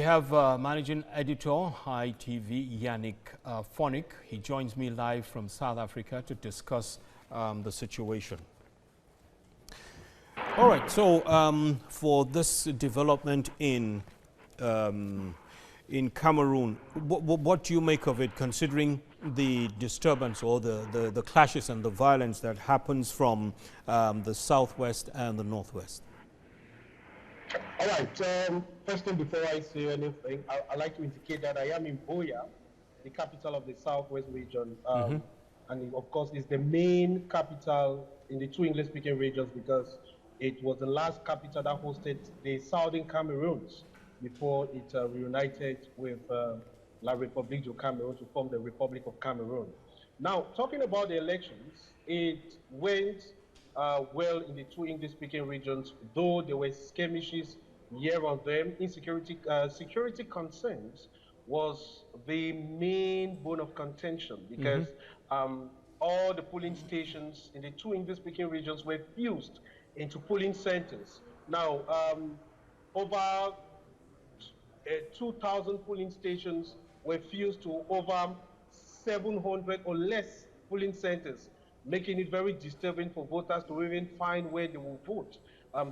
have Managing Editor, ITV, Yanick Phonic. He joins me live from South Africa to discuss the situation. All right, so for this development in Cameroon, what do you make of it, considering the disturbance or the clashes and the violence that happens from the southwest and the northwest? All right. First thing, before I say anything, I'd like to indicate that I am in Buea, the capital of the southwest region. And of course, it's the main capital in the two English-speaking regions because it was the last capital that hosted the southern Cameroons before it reunited with La République du Cameroon to form the Republic of Cameroon. Now, talking about the elections, it went well in the two English-speaking regions, though there were skirmishes here and there. Insecurity, security concerns was the main bone of contention because all the polling stations in the two English-speaking regions were fused into polling centers. Now, over 2,000 polling stations were fused to over 700 or less polling centers, making it very disturbing for voters to even find where they will vote.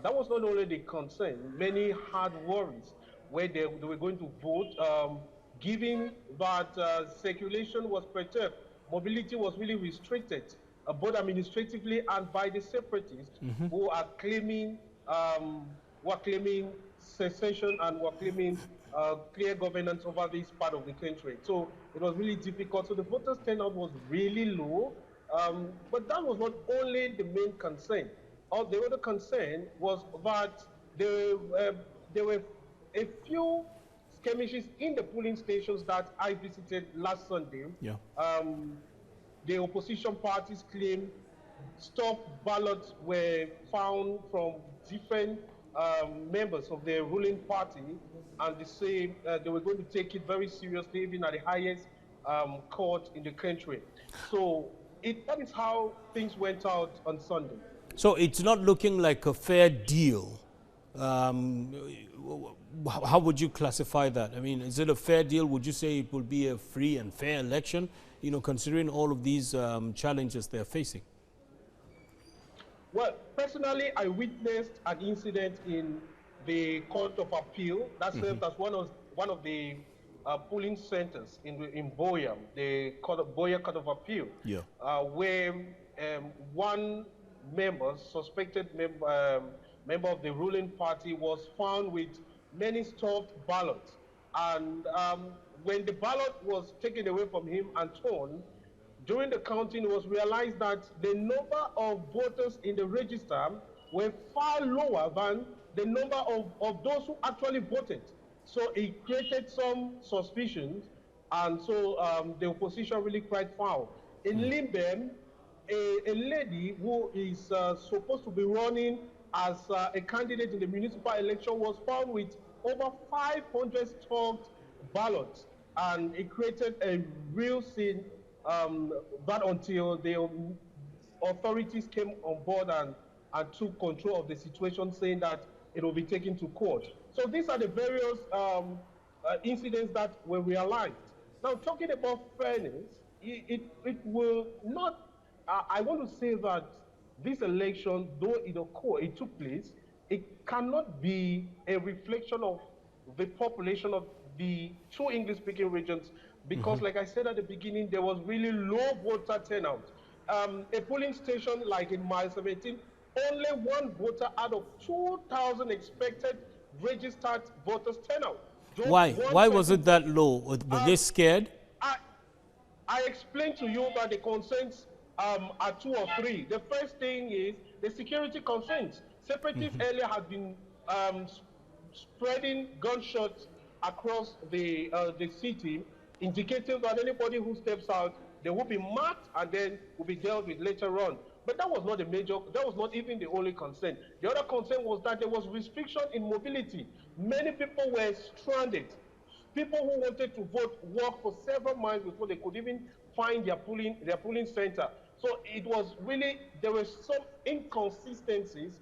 That was not only the concern. Many had worries where they were going to vote, given that circulation was perturbed, mobility was really restricted, both administratively and by the separatists who are claiming secession and were claiming clear governance over this part of the country. So it was really difficult. So the voters' turnout was really low. But that was not only the main concern. The other concern was that there were a few skirmishes in the polling stations that I visited last Sunday. Yeah. The opposition parties claim stopped ballots were found from different members of the ruling party, and they say they were going to take it very seriously, even at the highest court in the country. So that is how things went out on Sunday. So it's not looking like a fair deal. How would you classify that? I mean, is it a fair deal? Would you say it will be a free and fair election, you know, considering all of these challenges they're facing? Well, personally, I witnessed an incident in the Court of Appeal that served as one of the polling centers in Buea, the Buea Court of Appeal, where one suspected member of the ruling party was found with many stuffed ballots. And when the ballot was taken away from him and torn, during the counting, it was realized that the number of voters in the register were far lower than the number of those who actually voted. So it created some suspicions, and so the opposition really cried foul. In Limbem, a lady who is supposed to be running as a candidate in the municipal election was found with over 500 stuffed ballots, and it created a real scene that until the authorities came on board and took control of the situation, saying that it will be taken to court. So these are the various incidents that were realized. Now, talking about fairness, it will not, I want to say that this election, though it took place, it cannot be a reflection of the population of the two English-speaking regions, because like I said at the beginning, there was really low voter turnout. A polling station like in mile 17, only one voter out of 2,000 expected registered voters turnout. Why? Why was it that low? Were they scared? I explained to you that the concerns are two or three. The first thing is the security concerns. Separatists earlier had been spreading gunshots across the city, indicating that anybody who steps out, they will be marked and then will be dealt with later on. But that was not that was not even the only concern. The other concern was that there was restriction in mobility. Many people were stranded. People who wanted to vote walked for several miles before they could even find their polling center. So it was really, there were some inconsistencies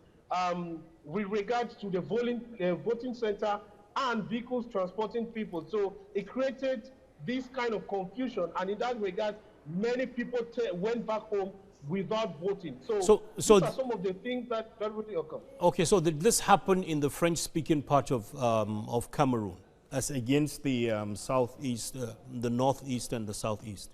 with regards to the voting center and vehicles transporting people. So it created this kind of confusion, and in that regard, many people went back home without voting. So these are some of the things that really occur. Okay, so did this happen in the French-speaking part of Cameroon, as against the southeast, the northeast and the southeast?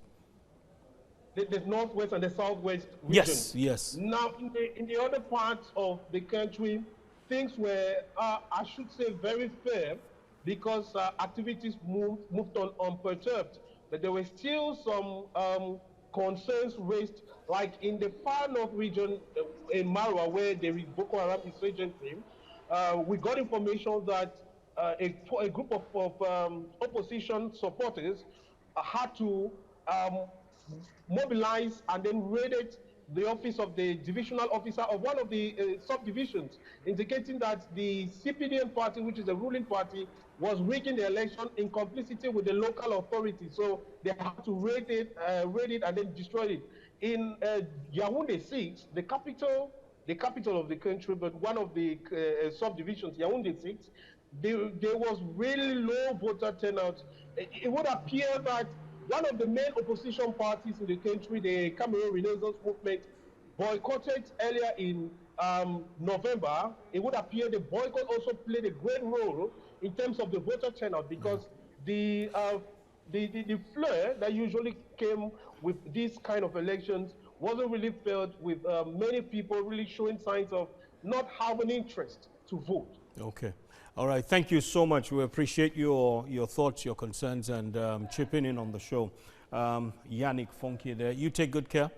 The northwest and the southwest region. Yes, yes. Now, in the other parts of the country, things were, I should say, very fair, because activities moved on unperturbed. But there were still some concerns raised, like in the far north region in Marwa, where there is Boko Haram insurgency. We got information that a group of opposition supporters had to mobilized and then raided the office of the divisional officer of one of the subdivisions, indicating that the CPDM party, which is the ruling party, was rigging the election in complicity with the local authorities. So they had to raid it and then destroy it. In Yaoundé 6, the capital of the country, but one of the subdivisions, Yaoundé 6, there was really low voter turnout. It would appear that one of the main opposition parties in the country, the Cameroon Renaissance Movement, boycotted earlier in November. It would appear the boycott also played a great role in terms of the voter turnout, because the flair that usually came with these kind of elections wasn't really felt, with many people really showing signs of not having interest to vote. Okay. All right. Thank you so much. We appreciate your thoughts, your concerns, and chipping in on the show. Yanick Fonke there. You take good care.